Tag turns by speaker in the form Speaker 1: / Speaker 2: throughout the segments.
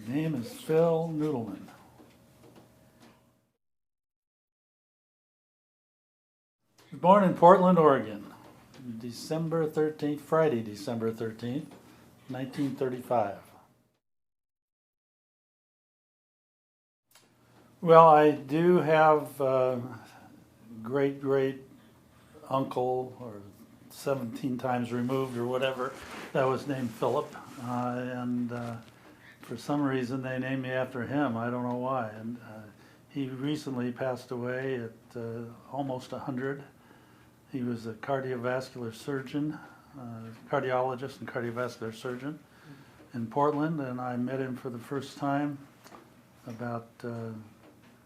Speaker 1: Name is Phil Noodleman. Was born in Portland, Oregon, December 13th, Friday, December 13th, 1935. Well, I do have a great uncle, or 17 times removed or whatever, that was named Philip, and for some reason they named me after him. I don't know why. And he recently passed away at almost 100. He was a cardiovascular surgeon, cardiologist and cardiovascular surgeon in Portland, and I met him for the first time about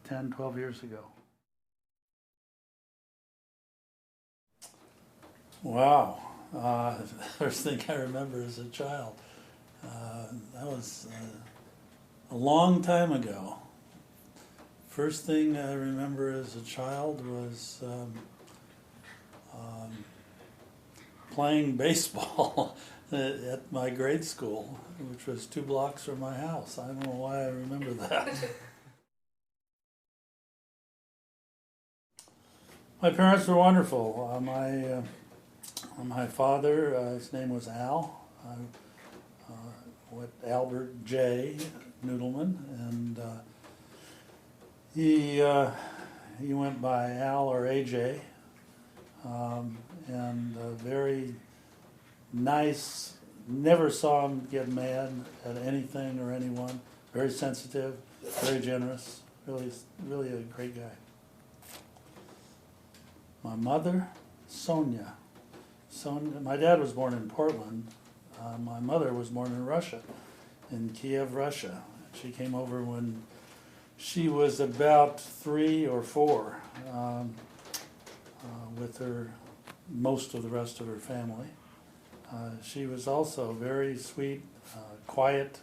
Speaker 1: 10, 12 years ago. Wow. The first thing I remember as a child. That was a long time ago. First thing I remember as a child was playing baseball at my grade school, which was 2 blocks from my house. I don't know why I remember that. My parents were wonderful. My father, his name was Al, Albert J. Noodleman, and he went by Al or AJ, and very nice. Never saw him get mad at anything or anyone. Very sensitive, very generous. Really a great guy. My mother, Sonia. My dad was born in Portland. My mother was born in Russia, in Kiev, Russia. She came over when she was about 3 or 4, with most of the rest of her family. She was also very sweet, quiet,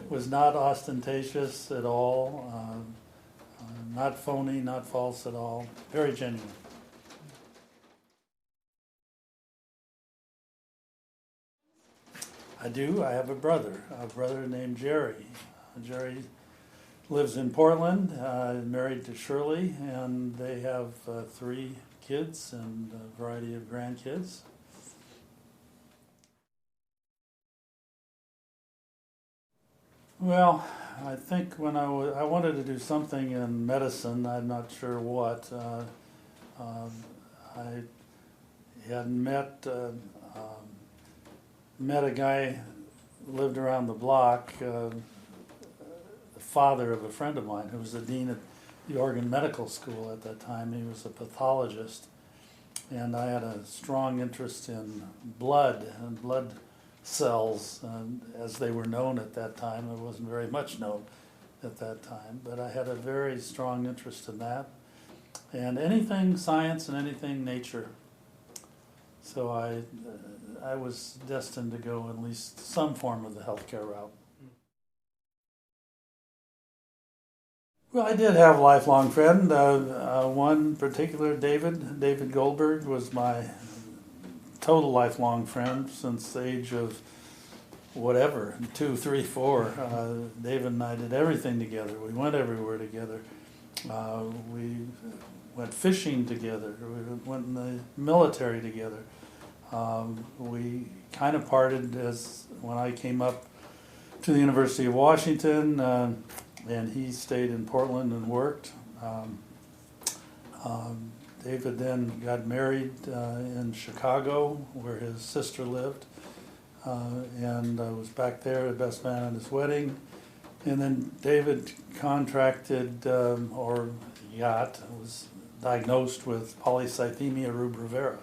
Speaker 1: was not ostentatious at all, not phony, not false at all, very genuine. I do. I have a brother named Jerry. Jerry lives in Portland, married to Shirley, and they have 3 kids and a variety of grandkids. Well, I think when I wanted to do something in medicine. I'm not sure what. I had met a guy who lived around the block, the father of a friend of mine who was the dean at the Oregon Medical School at that time. He was a pathologist, and I had a strong interest in blood and blood cells, as they were known at that time. It wasn't very much known at that time, but I had a very strong interest in that, and anything science and anything nature. So I was destined to go at least some form of the healthcare route. Well, I did have a lifelong friend. One particular, David Goldberg, was my total lifelong friend since the age of whatever, 2, 3, 4. David and I did everything together. We went everywhere together. We went fishing together. We went in the military together. We kind of parted as when I came up to the University of Washington, and he stayed in Portland and worked. David then got married in Chicago, where his sister lived, and was back there, the best man at his wedding. And then David contracted, was diagnosed with polycythemia rubra,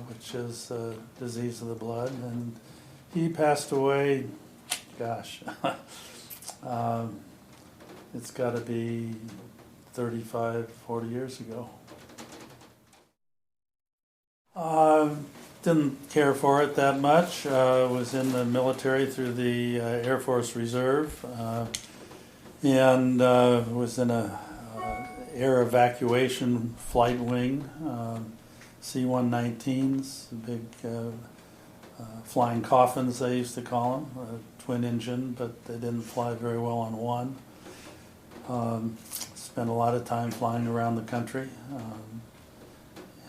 Speaker 1: which is a disease of the blood, and he passed away, it's got to be 35, 40 years ago. Didn't care for it that much. Was in the military through the Air Force Reserve, and was in a air evacuation flight wing, C-119s, big flying coffins, they used to call them, twin engine, but they didn't fly very well on one. Spent a lot of time flying around the country,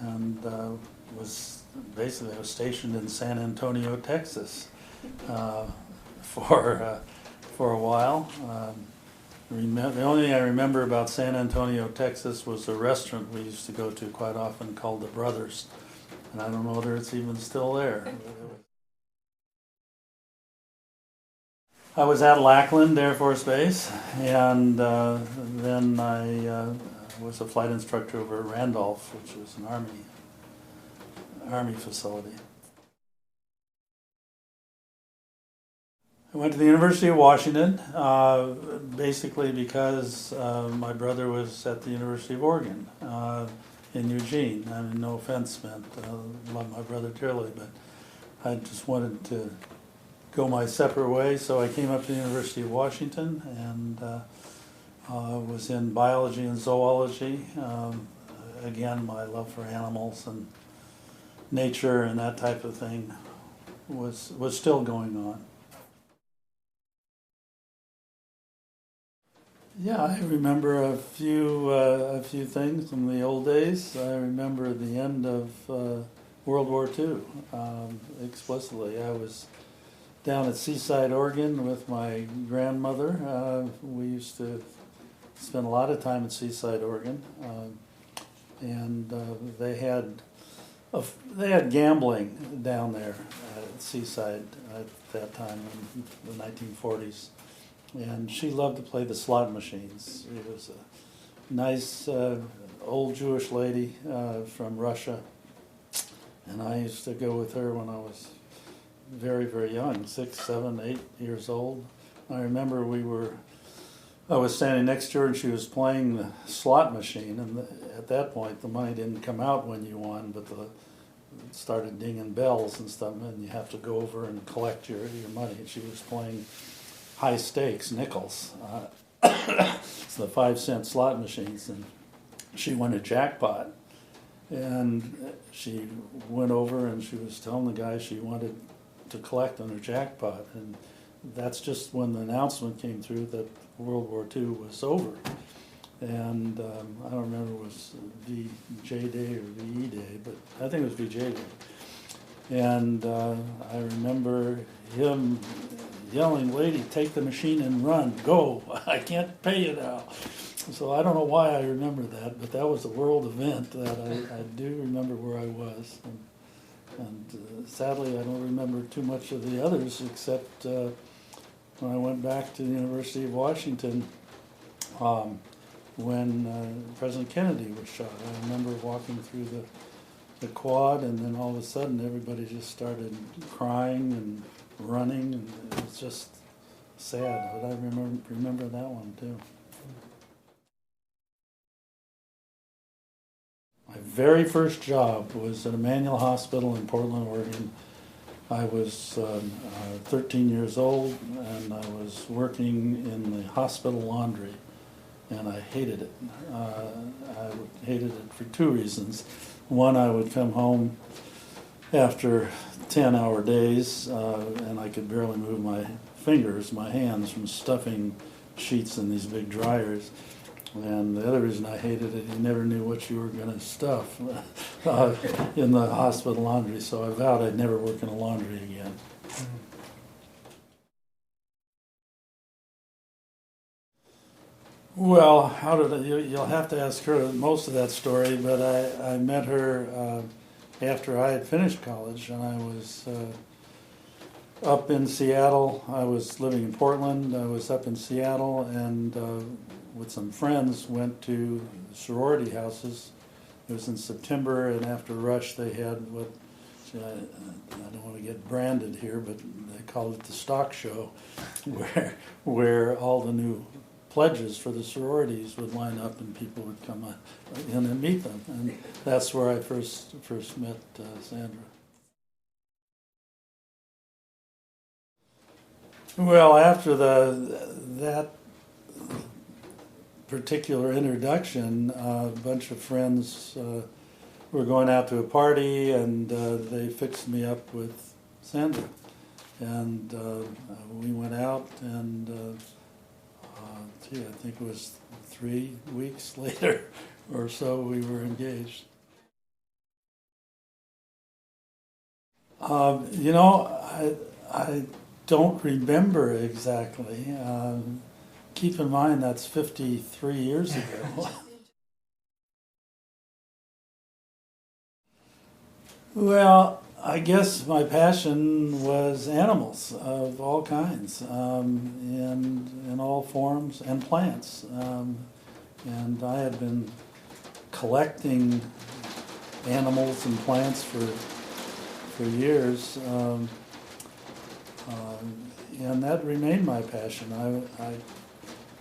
Speaker 1: and was basically I was stationed in San Antonio, Texas, for a while. The only thing I remember about San Antonio, Texas, was a restaurant we used to go to quite often called the Brothers, and I don't know whether it's even still there. I was at Lackland Air Force Base, and then I was a flight instructor over at Randolph, which was an Army facility. I went to the University of Washington, basically because my brother was at the University of Oregon in Eugene. I mean, no offense meant, love my brother dearly, but I just wanted to go my separate way, so I came up to the University of Washington and was in biology and zoology. Again, my love for animals and nature and that type of thing was still going on. Yeah, I remember a few things from the old days. I remember the end of World War II explicitly. I was down at Seaside, Oregon with my grandmother. We used to spend a lot of time at Seaside, Oregon, and they had gambling down there at Seaside at that time in the 1940s. And she loved to play the slot machines. She was a nice old Jewish lady from Russia, and I used to go with her when I was very, very young, 6, 7, 8 years old. I remember I was standing next to her and she was playing the slot machine, and at that point the money didn't come out when you won, but it started dinging bells and stuff, and you have to go over and collect your money. And she was playing high stakes, nickels. It's the 5-cent slot machines, and she won a jackpot. And she went over and she was telling the guy she wanted to collect on her jackpot, and that's just when the announcement came through that World War II was over. And I don't remember if it was VJ Day or VE Day, but I think it was VJ Day. And I remember him yelling, "Lady, take the machine and run, go, I can't pay you now." So I don't know why I remember that, but that was a world event that I do remember where I was. And sadly, I don't remember too much of the others, except when I went back to the University of Washington when President Kennedy was shot. I remember walking through the quad, and then all of a sudden everybody just started crying and running, and it was just sad. But I remember that one too. My very first job was at Emmanuel Hospital in Portland, Oregon. I was 13 years old, and I was working in the hospital laundry, and I hated it. I hated it for two reasons. One, I would come home after 10-hour days, and I could barely move my hands from stuffing sheets in these big dryers. And the other reason I hated it, you never knew what you were going to stuff in the hospital laundry, so I vowed I'd never work in a laundry again. Well, how did you'll have to ask her most of that story, but I met her after I had finished college, and I was up in Seattle. I was living in Portland. I was up in Seattle, and with some friends went to sorority houses. It was in September, and after Rush they had what, I don't want to get branded here, but they called it the stock show, where all the new pledges for the sororities would line up and people would come in and meet them. And that's where I first met Sandra. Well, after that particular introduction, a bunch of friends were going out to a party, and they fixed me up with Sandra. And we went out, and I think it was 3 weeks later or so we were engaged. I don't remember exactly. Keep in mind that's 53 years ago. Well, I guess my passion was animals of all kinds, and in all forms, and plants. And I had been collecting animals and plants for years, and that remained my passion. I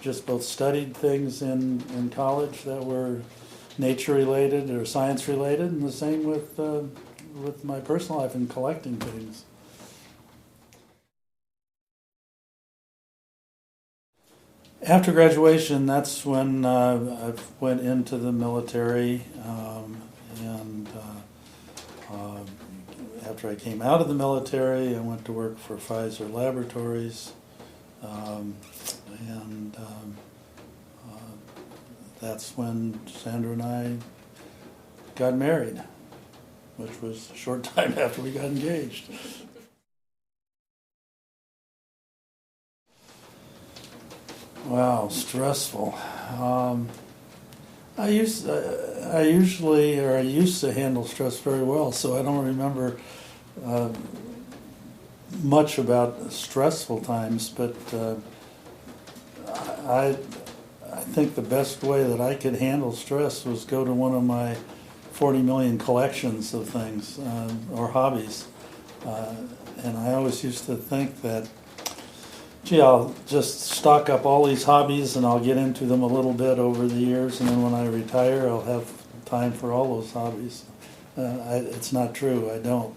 Speaker 1: just both studied things in college that were nature related or science related, and the same with my personal life and collecting things. After graduation, that's when I went into the military, and after I came out of the military, I went to work for Pfizer Laboratories, and that's when Sandra and I got married, which was a short time after we got engaged. Wow, stressful. I used to handle stress very well, so I don't remember much about stressful times. But I think the best way that I could handle stress was go to one of my 40 million collections of things or hobbies, and I always used to think that, gee, I'll just stock up all these hobbies and I'll get into them a little bit over the years, and then when I retire, I'll have time for all those hobbies. It's not true. I don't.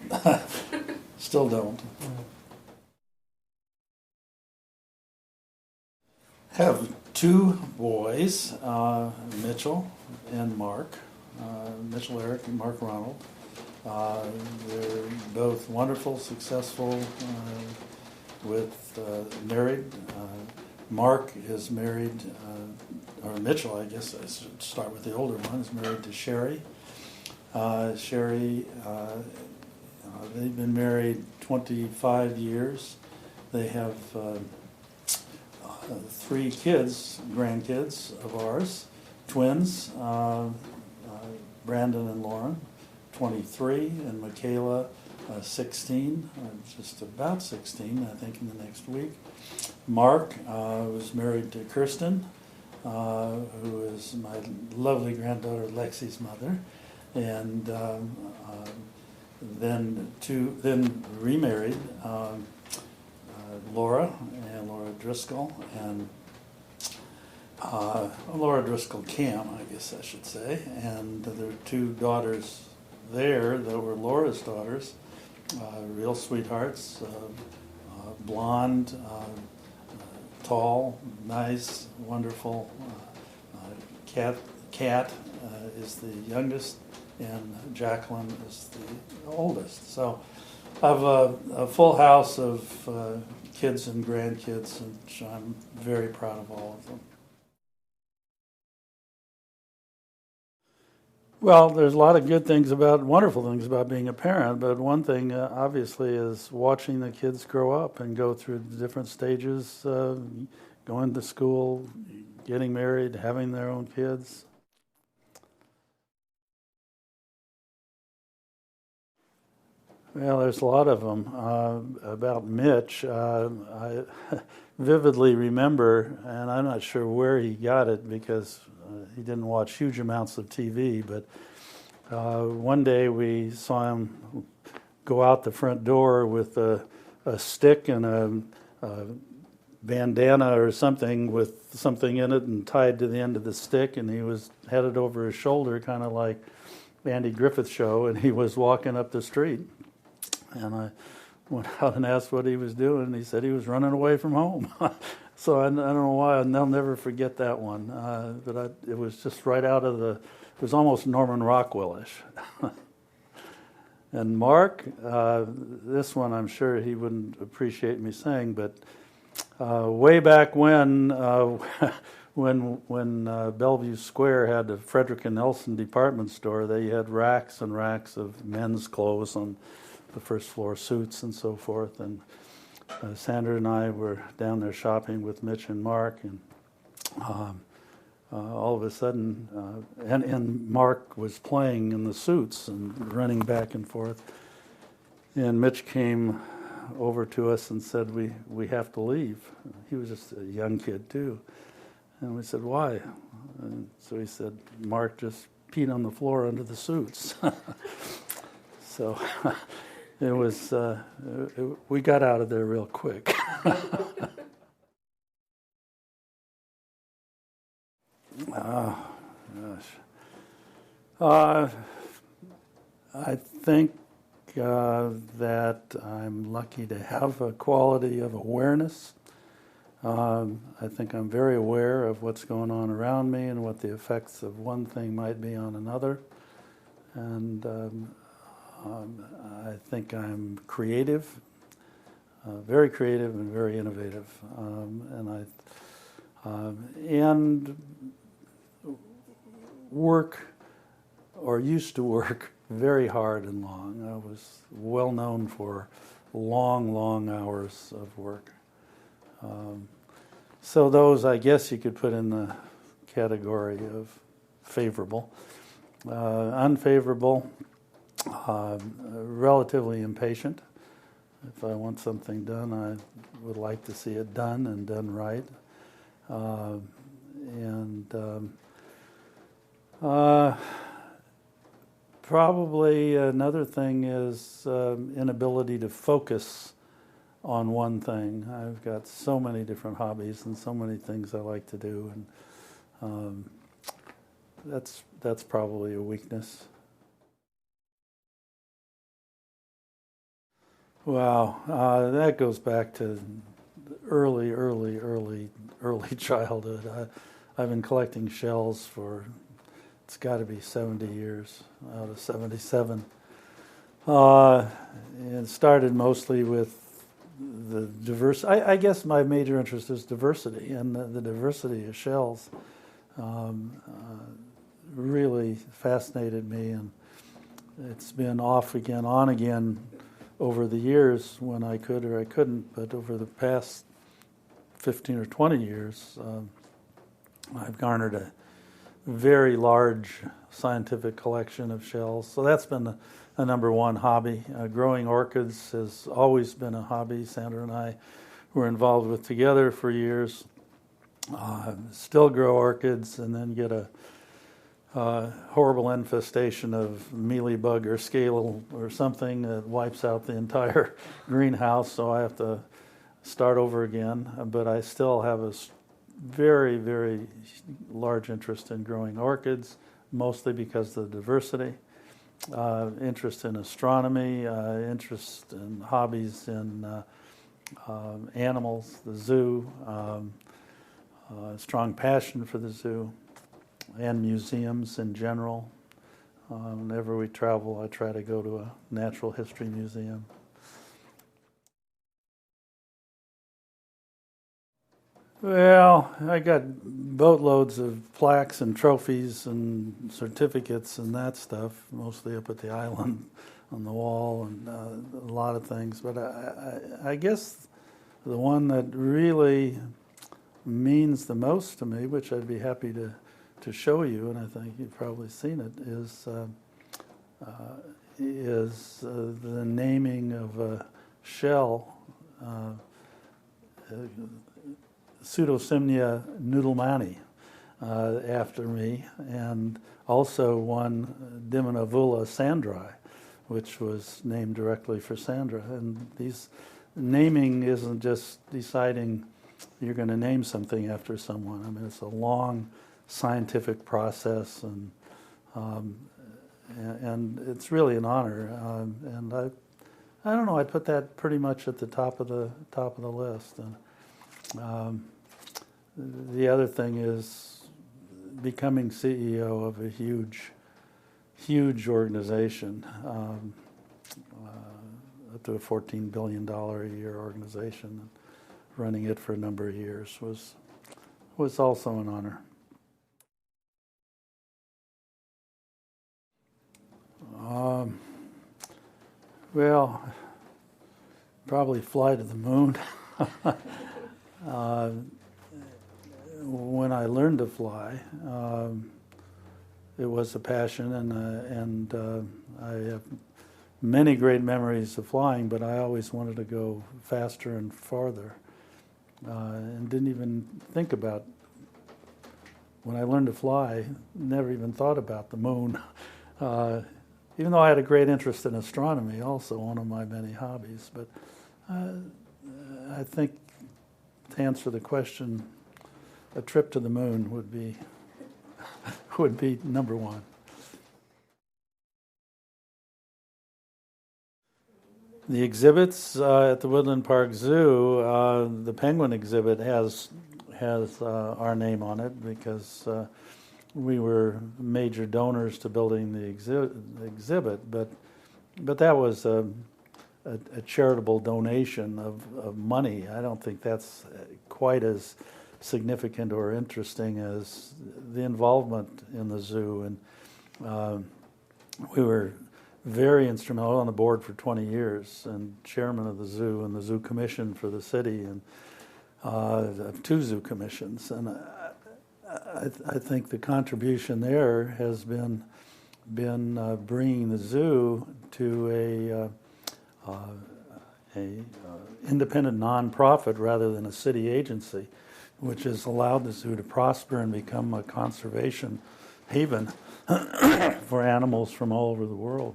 Speaker 1: Still don't. Have 2 boys, Mitchell and Mark. Mitchell Eric and Mark Ronald. They're both wonderful, successful, married. Mark is married, or Mitchell, I guess I should start with the older one, is married to Sherry. Sherry, they've been married 25 years. They have 3 kids, grandkids of ours, twins, Brandon and Lauren, 23, and Michaela, 16, just about 16, I think, in the next week. Mark was married to Kirsten, who is my lovely granddaughter Lexi's mother, and then remarried Laura Driscoll, and Laura Driscoll Cam, I guess I should say, and there are 2 daughters there that were Laura's daughters, real sweethearts, blonde, tall, nice, wonderful. Kat is the youngest, and Jacqueline is the oldest. So I have a full house of kids and grandkids, which I'm very proud of all of them. Well, there's a lot of wonderful things about being a parent, but one thing obviously is watching the kids grow up and go through the different stages, going to school, getting married, having their own kids. Well, there's a lot of them. About Mitch, I vividly remember, and I'm not sure where he got it because he didn't watch huge amounts of TV, but one day we saw him go out the front door with a stick and a bandana or something with something in it and tied to the end of the stick, and he was headed over his shoulder, kind of like Andy Griffith Show, and he was walking up the street. And I went out and asked what he was doing, and he said he was running away from home. So I don't know why, and they'll never forget that one. But it was just right out of it was almost Norman Rockwell-ish. And Mark, this one I'm sure he wouldn't appreciate me saying, but way back when, when Bellevue Square had the Frederick and Nelson department store, they had racks and racks of men's clothes on the first floor, suits and so forth. And Sandra and I were down there shopping with Mitch and Mark, and all of a sudden, and Mark was playing in the suits and running back and forth. And Mitch came over to us and said, we have to leave. He was just a young kid too. And we said, why? And so he said, Mark just peed on the floor under the suits. So it was, we got out of there real quick. Oh, gosh. I think that I'm lucky to have a quality of awareness. I think I'm very aware of what's going on around me and what the effects of one thing might be on another. And I think I'm creative, very creative and very innovative. And work, or used to work, very hard and long. I was well known for long, long hours of work. So those, I guess you could put in the category of favorable. Unfavorable, relatively impatient. If I want something done, I would like to see it done and done right. Probably another thing is inability to focus on one thing. I've got so many different hobbies and so many things I like to do, and that's probably a weakness. Wow, that goes back to early childhood. I've been collecting shells for, it's got to be 70 years out of 77. It started mostly with the diverse. I guess my major interest is diversity, and the diversity of shells really fascinated me, and it's been off again, on again over the years when I could or I couldn't, but over the past 15 or 20 years, I've garnered a very large scientific collection of shells. So that's been a number one hobby. Growing orchids has always been a hobby. Sandra and I were involved with together for years. Still grow orchids, and then get a horrible infestation of mealybug or scale or something that wipes out the entire greenhouse, so I have to start over again. But I still have a very, very large interest in growing orchids, mostly because of the diversity. Interest in astronomy, interest in hobbies in animals, the zoo, strong passion for the zoo and museums in general. Whenever we travel, I try to go to a natural history museum. Well, I got boatloads of plaques and trophies and certificates and that stuff, mostly up at the island on the wall, and a lot of things. But I guess the one that really means the most to me, which I'd be happy to show you, and I think you've probably seen it, is the naming of a shell, Pseudosymnia noodlemani, after me, and also one Dimonavula sandri, which was named directly for Sandra. And these naming isn't just deciding you're going to name something after someone. I mean, it's a long scientific process, and it's really an honor. And I don't know. I put that pretty much at the top of the list. And the other thing is becoming CEO of a huge organization. up to a $14 billion a year organization. And running it for a number of years was also an honor. Well, probably fly to the moon. When I learned to fly, it was a passion, and I have many great memories of flying, but I always wanted to go faster and farther, and didn't even think about, when I learned to fly, never even thought about the moon. Even though I had a great interest in astronomy, also one of my many hobbies. But I think, to answer the question, a trip to the moon would be number one. The exhibits at the Woodland Park Zoo, the penguin exhibit has our name on it because we were major donors to building the exhibit, but that was a charitable donation of money. I don't think that's quite as significant or interesting as the involvement in the zoo. And we were very instrumental on the board for 20 years and chairman of the zoo and the zoo commission for the city, and 2 zoo commissions. And I think the contribution there has been bringing the zoo to a independent nonprofit rather than a city agency, which has allowed the zoo to prosper and become a conservation haven for animals from all over the world.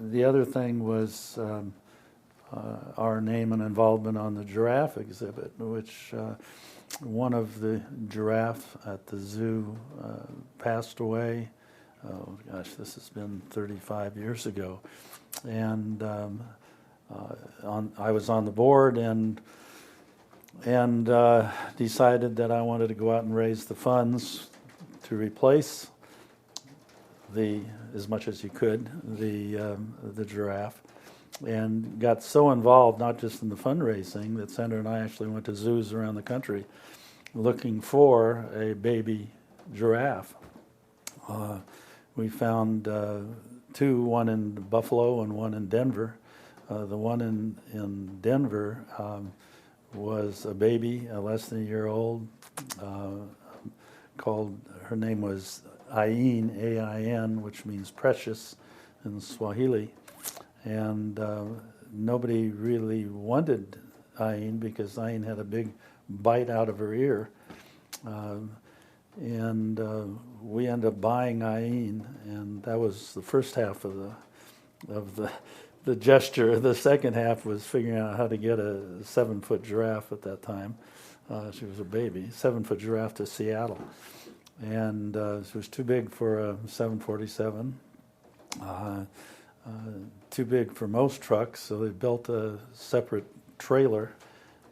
Speaker 1: The other thing was our name and involvement on the giraffe exhibit, which one of the giraffe at the zoo passed away. Oh gosh, this has been 35 years ago, and I was on the board and decided that I wanted to go out and raise the funds to replace as much as you could, the giraffe, and got so involved, not just in the fundraising, that Sandra and I actually went to zoos around the country looking for a baby giraffe. We found 2, one in Buffalo and one in Denver. The one in Denver was a baby, less than a year old, her name was Ain, A-I-N, which means precious in Swahili. And nobody really wanted Ain because Ain had a big bite out of her ear. And we ended up buying Ain, and that was the first half of the gesture. The second half was figuring out how to get a 7-foot giraffe at that time. She was a baby, 7-foot giraffe to Seattle. And she was too big for a 747, too big for most trucks, so they built a separate trailer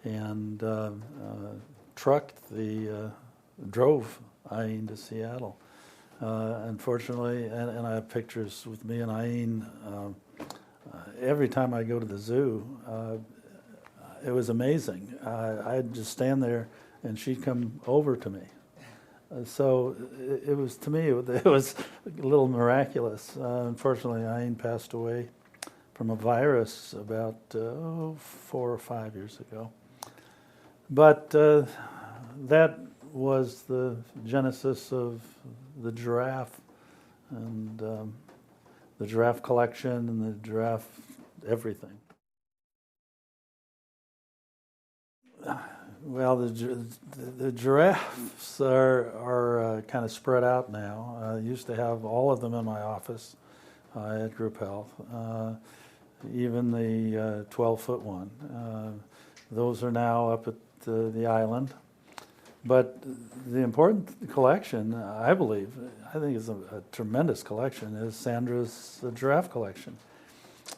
Speaker 1: and drove Ain to Seattle. Unfortunately, and I have pictures with me and Ain. Every time I go to the zoo, it was amazing. I'd just stand there and she'd come over to me. So it was, to me, it was a little miraculous. Unfortunately, Ain passed away from a virus about 4 or 5 years ago. But that was the genesis of the giraffe and the giraffe collection and the giraffe everything. Well, the giraffes are kind of spread out now. I used to have all of them in my office at Group Health, even the 12-foot one. Those are now up at the island. But the important collection, I think is a tremendous collection, is Sandra's giraffe collection.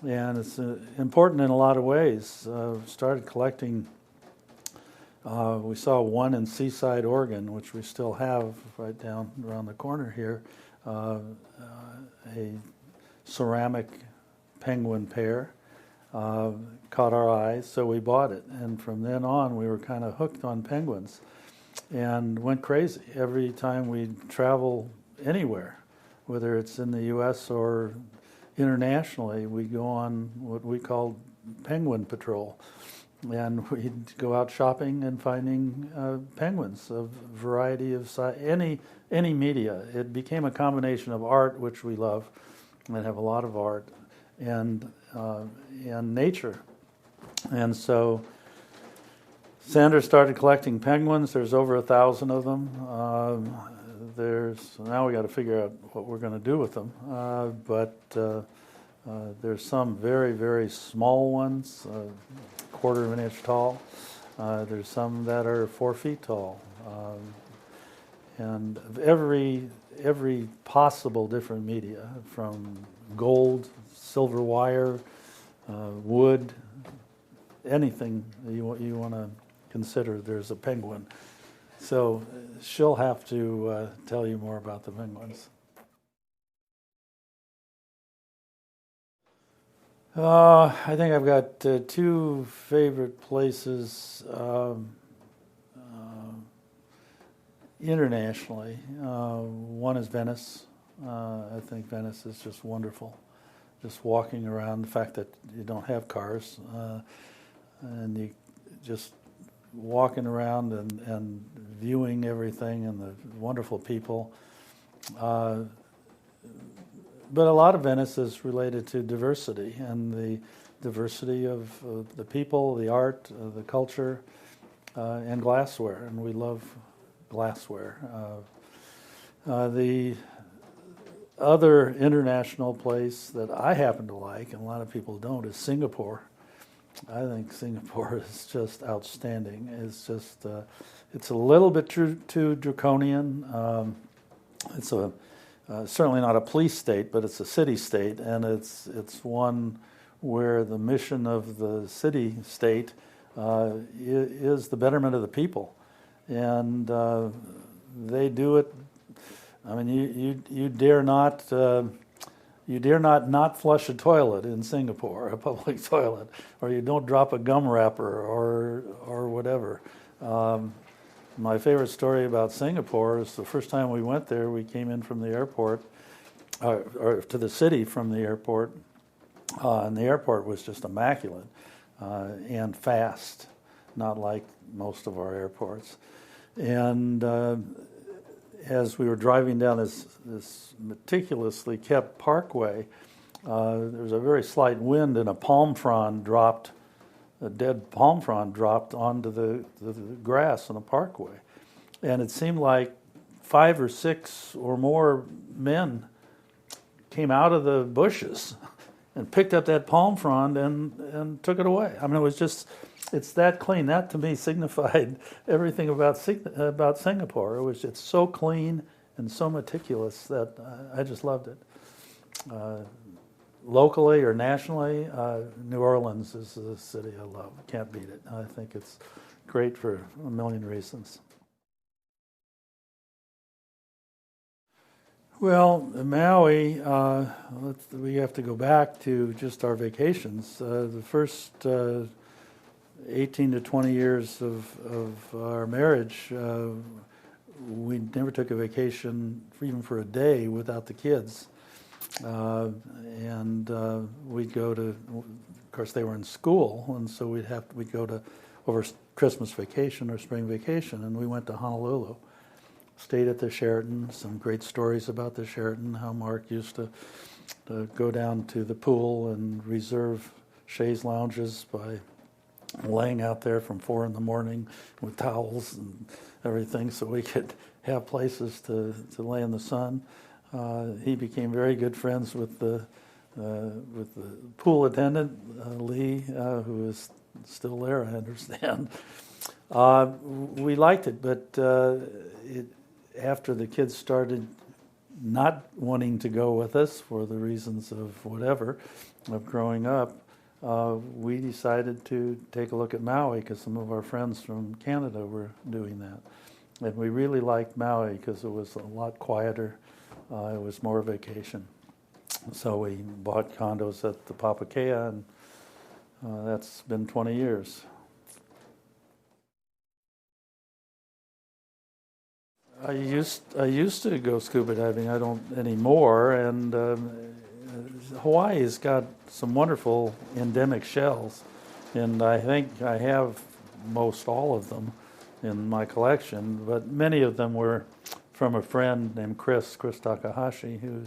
Speaker 1: And it's important in a lot of ways. Started collecting. We saw one in Seaside, Oregon, which we still have right down around the corner here, a ceramic penguin pair. Caught our eyes, so we bought it. And from then on, we were kind of hooked on penguins and went crazy. Every time we travel anywhere, whether it's in the U.S. or internationally, we go on what we call penguin patrol. And we'd go out shopping and finding penguins of variety of size, any media. It became a combination of art, which we love, and have a lot of art, and nature. And so Sandra started collecting penguins. There's over 1,000 of them. Now we got to figure out what we're going to do with them. But there's some very, very small ones, quarter of an inch tall. There's some that are 4 feet tall, and every possible different media, from gold, silver wire, wood, anything you want to consider. There's a penguin. So she'll have to tell you more about the penguins. I think I've got 2 favorite places internationally. One is Venice. I think Venice is just wonderful. Just walking around, the fact that you don't have cars, and you just walking around and viewing everything and the wonderful people. But a lot of Venice is related to diversity, and the diversity of the people, the art, the culture, and glassware. And we love glassware. The other international place that I happen to like, and a lot of people don't, is Singapore. I think Singapore is just outstanding. It's just, it's a little bit too draconian. It's certainly not a police state, but it's a city state, and it's one where the mission of the city state is the betterment of the people, and they do it. I mean, you dare not flush a toilet in Singapore, a public toilet, or you don't drop a gum wrapper or whatever. My favorite story about Singapore is the first time we went there, we came in from the airport, or to the city from the airport, and the airport was just immaculate and fast, not like most of our airports. And as we were driving down this meticulously kept parkway, there was a very slight wind, and a dead palm frond dropped onto the grass on a parkway. And it seemed like 5 or 6 or more men came out of the bushes and picked up that palm frond and took it away. I mean, it's that clean. That to me signified everything about Singapore. It's so clean and so meticulous that I just loved it. Locally or nationally, New Orleans is the city I love. Can't beat it. I think it's great for a million reasons. Well, Maui, we have to go back to just our vacations. The first 18 to 20 years of our marriage, we never took a vacation even for a day without the kids. And we'd go to, of course they were in school, and so we'd go to over Christmas vacation or spring vacation, and we went to Honolulu, stayed at the Sheraton. Some great stories about the Sheraton, how Mark used to go down to the pool and reserve chaise lounges by laying out there from 4 a.m. with towels and everything so we could have places to lay in the sun. He became very good friends with the pool attendant, Lee, who is still there, I understand. We liked it, but after the kids started not wanting to go with us for the reasons of whatever, of growing up, we decided to take a look at Maui because some of our friends from Canada were doing that. And we really liked Maui because it was a lot quieter. It was more vacation. So we bought condos at the Papakea, and that's been 20 years. I used to go scuba diving. I don't anymore, and Hawaii's got some wonderful endemic shells, and I think I have most all of them in my collection. But many of them were from a friend named Chris Takahashi, who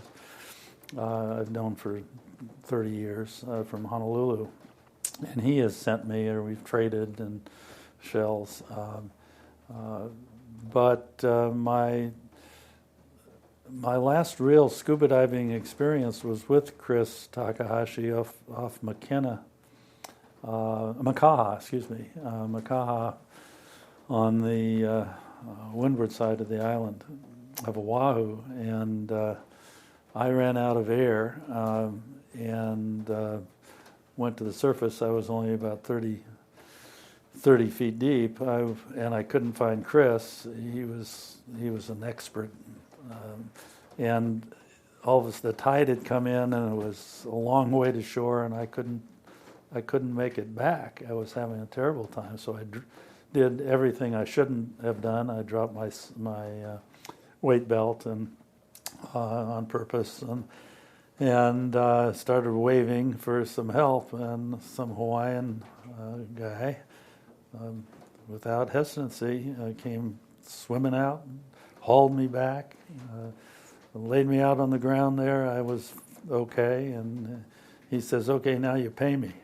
Speaker 1: I've known for 30 years from Honolulu, and he has sent me, or we've traded and shells. But my last real scuba diving experience was with Chris Takahashi off Makaha, Makaha, on the windward side of the island of Oahu, and I ran out of air and went to the surface. I was only about 30 feet deep, and I couldn't find Chris. He was an expert, and all of the tide had come in, and it was a long way to shore, and I couldn't make it back. I was having a terrible time, so I did everything I shouldn't have done. I dropped my weight belt and on purpose, and started waving for some help, and some Hawaiian guy, without hesitancy, came swimming out, and hauled me back, laid me out on the ground there. I was okay, and he says, "Okay, now you pay me."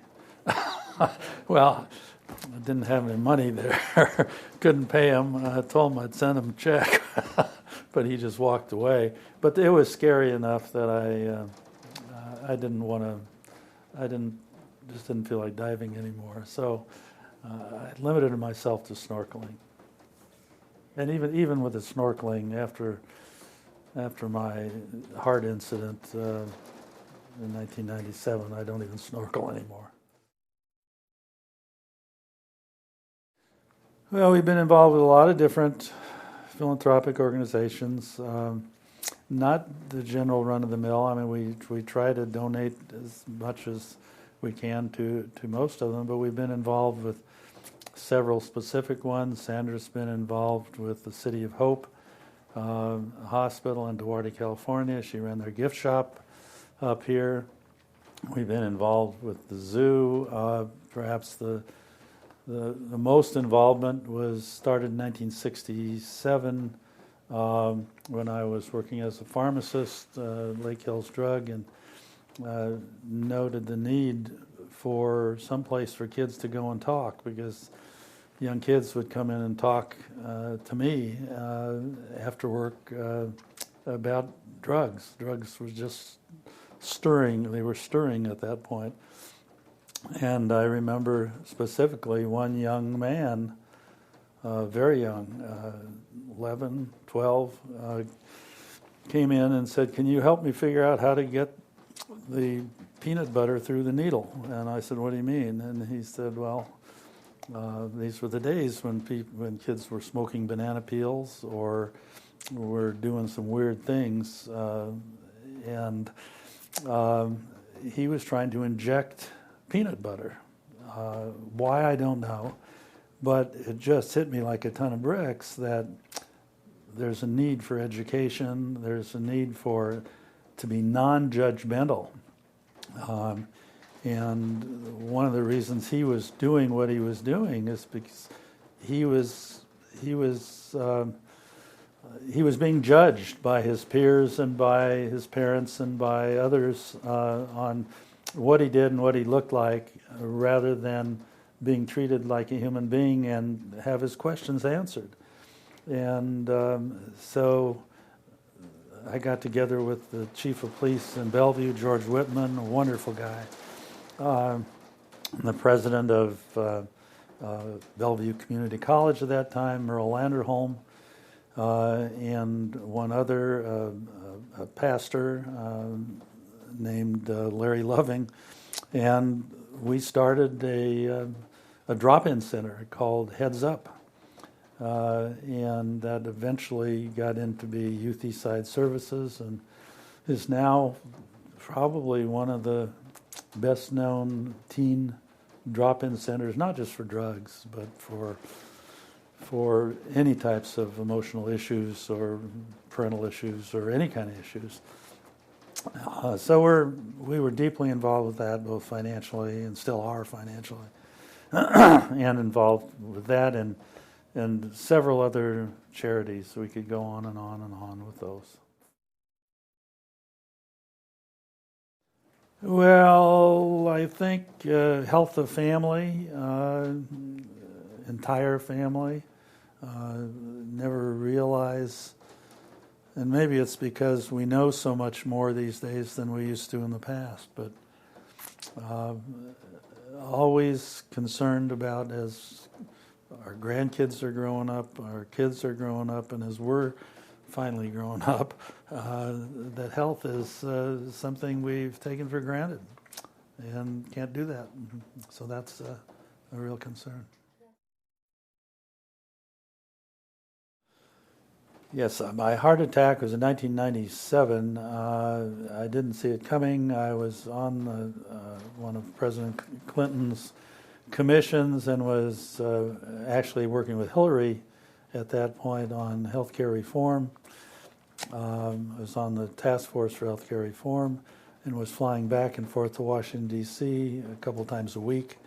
Speaker 1: Well, I didn't have any money there. Couldn't pay him. I told him I'd send him a check, but he just walked away. But it was scary enough that I didn't want to. Just didn't feel like diving anymore. So I limited myself to snorkeling. And even with the snorkeling, after my heart incident in 1997, I don't even snorkel anymore. Well, we've been involved with a lot of different philanthropic organizations. Not the general run-of-the-mill. I mean, we try to donate as much as we can to most of them, but we've been involved with several specific ones. Sandra's been involved with the City of Hope Hospital in Duarte, California. She ran their gift shop up here. We've been involved with the zoo. Perhaps the most involvement was started in 1967 when I was working as a pharmacist, Lake Hills Drug, and noted the need for some place for kids to go and talk, because young kids would come in and talk to me after work about drugs. Drugs was just stirring. They were stirring at that point. And I remember specifically one young man, very young, 11, 12, came in and said, "Can you help me figure out how to get the peanut butter through the needle?" And I said, "What do you mean?" And he said, "Well, these were the days when kids were smoking banana peels or were doing some weird things, and he was trying to inject peanut butter. Why, I don't know, but it just hit me like a ton of bricks that there's a need for education, there's a need to be non-judgmental. And one of the reasons he was doing what he was doing is because he was being judged by his peers and by his parents and by others on what he did and what he looked like, rather than being treated like a human being and have his questions answered. And so I got together with the chief of police in Bellevue, George Whitman, a wonderful guy, the president of Bellevue Community College at that time, Merle Landerholm, and one other, a pastor named Larry Loving, and we started a drop-in center called Heads Up, and that eventually got into be Youth Eastside Services, and is now, probably one of the best-known teen drop-in centers, not just for drugs, but for any types of emotional issues or parental issues or any kind of issues. So we were deeply involved with that, both financially and still are financially, and involved with that and several other charities. We could go on and on and on with those. Well, I think health of family, entire family. Never realize, and maybe it's because we know so much more these days than we used to in the past, but always concerned about as our grandkids are growing up, our kids are growing up, and as we're finally growing up, that health is something we've taken for granted and can't do that. So that's a real concern. Yes, my heart attack was in 1997. I didn't see it coming. I was on one of President Clinton's commissions and was actually working with Hillary at that point on healthcare reform. I was on the task force for healthcare reform and was flying back and forth to Washington, D.C. a couple times a week.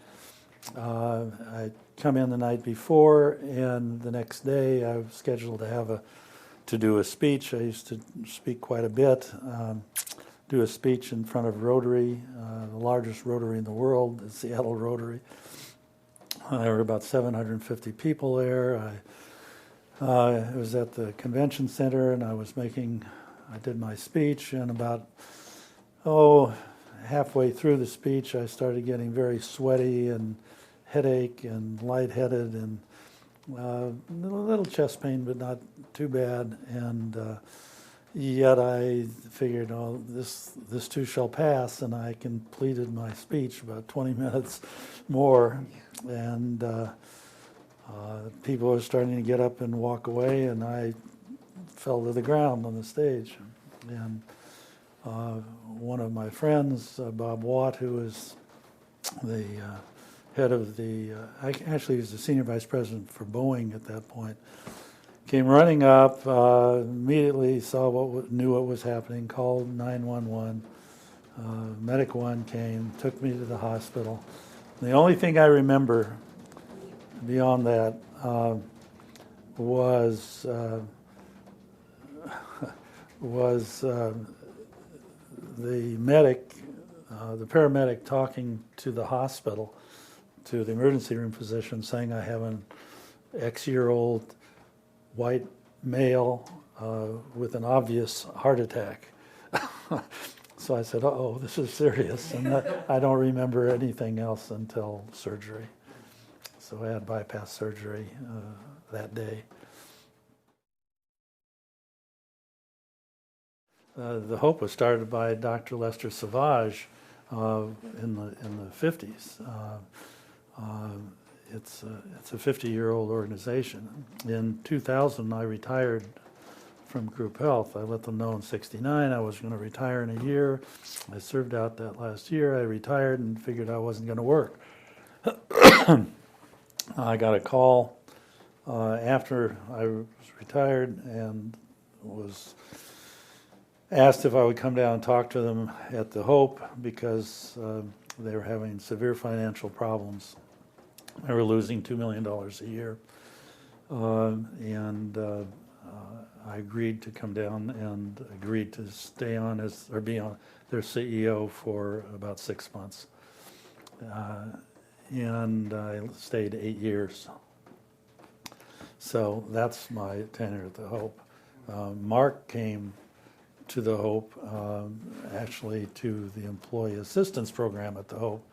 Speaker 1: I'd come in the night before, and the next day I was scheduled to do a speech. I used to speak quite a bit, do a speech in front of Rotary, the largest Rotary in the world, the Seattle Rotary. There were about 750 people there. I was at the convention center, and I did my speech, and about, halfway through the speech, I started getting very sweaty and headache and lightheaded and a little chest pain, but not too bad. And yet I figured, this too shall pass, and I completed my speech about 20 minutes more. And people were starting to get up and walk away, and I fell to the ground on the stage. And one of my friends, Bob Watt, who was the head of actually he was the senior vice president for Boeing at that point, came running up, immediately knew what was happening, called 911. Medic 1 came, took me to the hospital. The only thing I remember beyond that was the paramedic talking to the hospital, to the emergency room physician, saying, I have an X-year-old white male with an obvious heart attack. So I said, this is serious. And I don't remember anything else until surgery. So I had bypass surgery that day. The Hope was started by Dr. Lester Savage in the 50s. It's a 50-year-old organization. In 2000, I retired from Group Health. I let them know in '69 I was going to retire in a year. I served out that last year. I retired and figured I wasn't going to work. I got a call after I was retired and was asked if I would come down and talk to them at the Hope because they were having severe financial problems. They were losing $2 million a year. I agreed to come down and agreed to stay on be on their CEO for about 6 months. And I stayed 8 years. So that's my tenure at the Hope. Mark came to the Hope, actually to the Employee Assistance Program at the Hope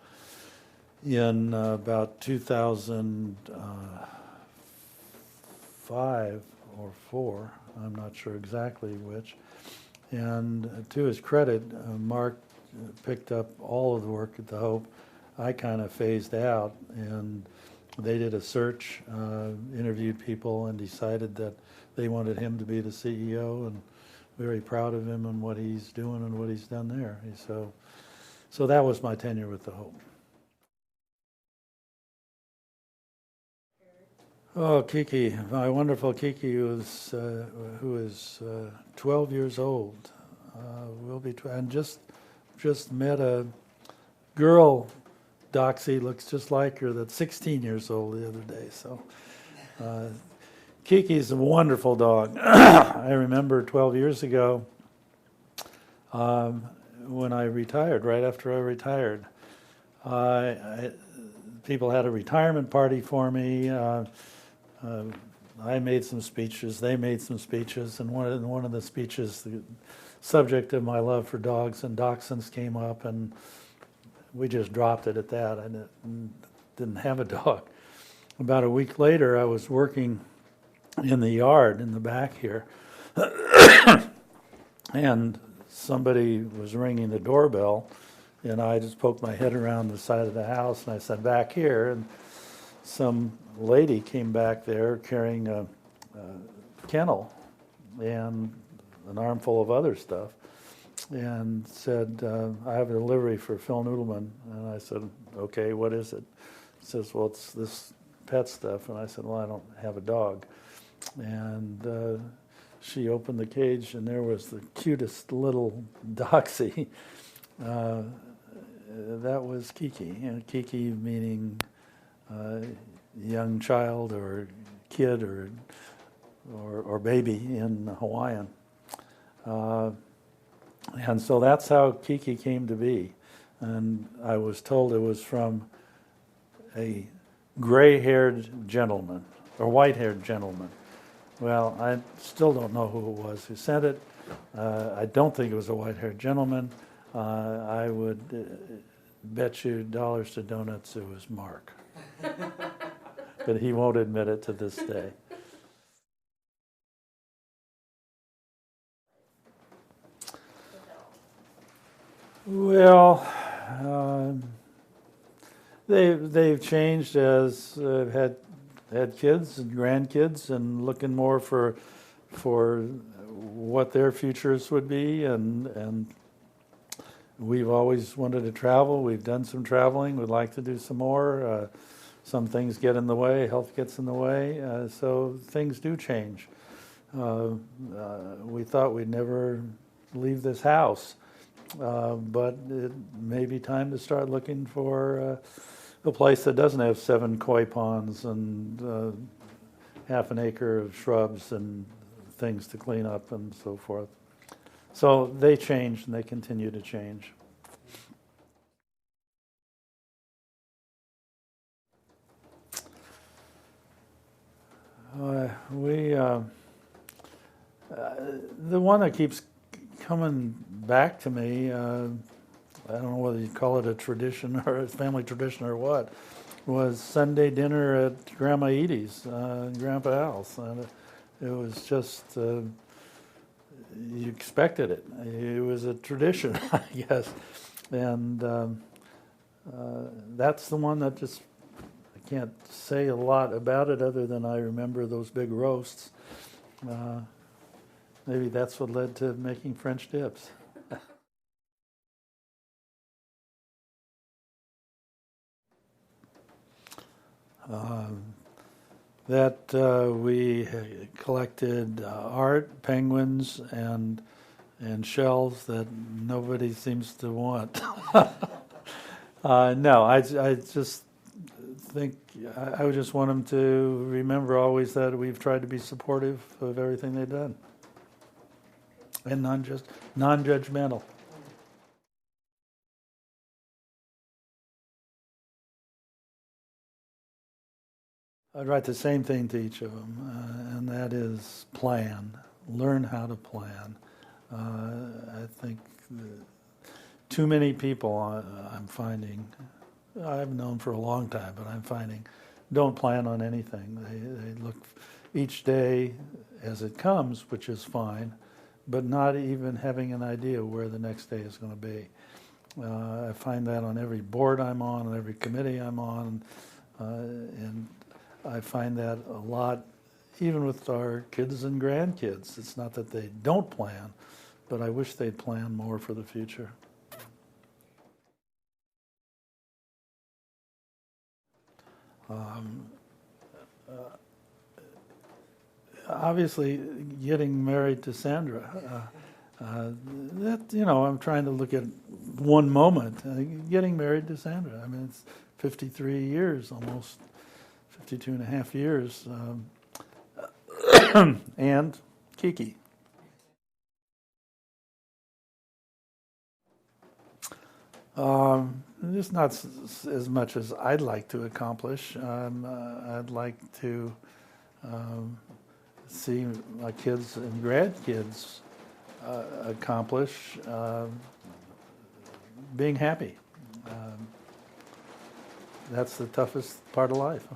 Speaker 1: in about 2005 or 4. I'm not sure exactly which. And to his credit, Mark picked up all of the work at the Hope. I kind of phased out, and they did a search, interviewed people, and decided that they wanted him to be the CEO, and very proud of him and what he's doing and what he's done there. So that was my tenure with the Hope. Oh, Kiki, my wonderful Kiki, who is 12 years old. Will be, and just met a girl. Doxy looks just like her. That's 16 years old the other day. So, Kiki's a wonderful dog. I remember 12 years ago when I retired. Right after I retired, people had a retirement party for me. I made some speeches. They made some speeches, and one of the speeches, the subject of my love for dogs and dachshunds came up, and we just dropped it at that. I didn't have a dog. About a week later, I was working in the yard in the back here, and somebody was ringing the doorbell, and I just poked my head around the side of the house, and I said, "Back here," and some lady came back there carrying a kennel and an armful of other stuff, and said, "I have a delivery for Phil Noodleman." And I said, "Okay, what is it?" He says, "Well, it's this pet stuff." And I said, "Well, I don't have a dog." And she opened the cage, and there was the cutest little Doxy. That was Kiki, and Kiki meaning young child or kid or baby in Hawaiian. And so that's how Kiki came to be. And I was told it was from a gray-haired gentleman, or white-haired gentleman. Well, I still don't know who it was who sent it. I don't think it was a white-haired gentleman. I would bet you dollars to donuts it was Mark. But he won't admit it to this day. Well, they've changed as had kids and grandkids, and looking more for what their futures would be, and we've always wanted to travel. We've done some traveling. We'd like to do some more. Some things get in the way. Health gets in the way. So things do change. We thought we'd never leave this house. But it may be time to start looking for a place that doesn't have 7 koi ponds and half an acre of shrubs and things to clean up and so forth. So they changed, and they continue to change. The one that keeps coming back to me, I don't know whether you call it a tradition or a family tradition or what, was Sunday dinner at Grandma Edie's, Grandpa Al's. It was just, you expected it. It was a tradition, I guess. And that's the one that just, I can't say a lot about it other than I remember those big roasts. Maybe that's what led to making French dips. We collected art, penguins, and shells that nobody seems to want. No, I just think I would just want them to remember always that we've tried to be supportive of everything they've done, and non-judgmental. I'd write the same thing to each of them, and that is plan. Learn how to plan. I think too many people I'm finding, I've known for a long time, but I'm finding don't plan on anything. They look each day as it comes, which is fine, but not even having an idea where the next day is going to be. I find that on every board I'm on every committee I'm on, and I find that a lot even with our kids and grandkids. It's not that they don't plan, but I wish they'd plan more for the future. Obviously, getting married to Sandra. That, I'm trying to look at one moment. Getting married to Sandra. I mean, it's 53 years, almost 52 and a half years. And Kiki. Just not as much as I'd like to accomplish. I'd like to see my kids and grandkids accomplish being happy. That's the toughest part of life.